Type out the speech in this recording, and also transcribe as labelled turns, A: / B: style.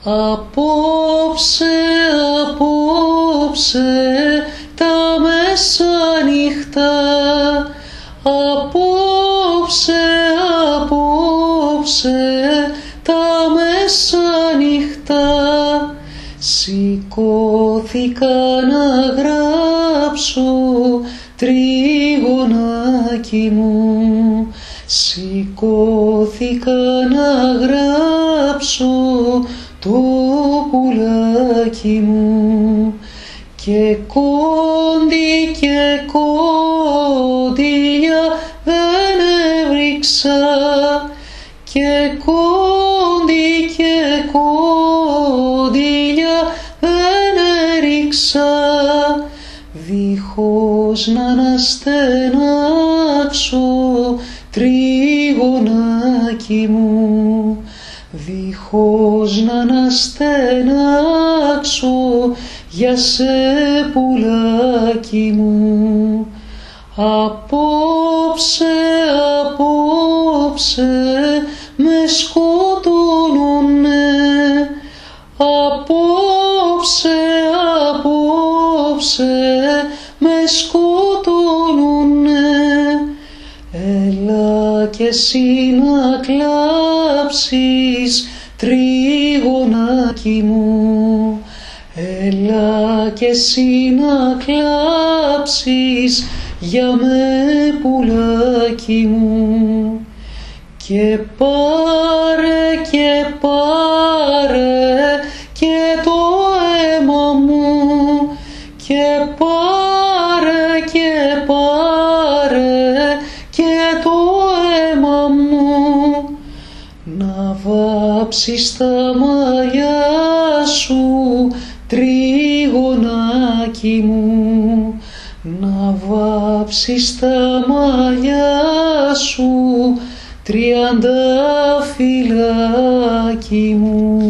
A: Απόψε, απόψε τα μεσάνυχτα, απόψε, απόψε τα μεσάνυχτα, σηκώθηκα να γράψω τρίγωνάκι μου, σηκώθηκα να γράψω το πουλάκι μου, και κόντι και κόντιλια δεν έβριξα, και κόντι και κόντιλια δεν έριξα, δίχως να αναστενάξω τρίγωνάκι μου, δίχως να αναστενάξω για σε πουλάκι μου. Απόψε, απόψε με σκοτώνουνε, απόψε, απόψε με σκοτώνουνε, έλα κι εσύ να κλάψεις τρίγωνάκι μου, έλα κι εσύ να κλάψεις για με πουλάκι μου, και πάρε και πάρε και το αίμα μου, και πάρε και πάρε και το αίμα μου, να βάψεις τα μαλλιά σου τρίγωνάκι μου, να βάψεις τα μαλλιά σου τριανταφυλάκι μου.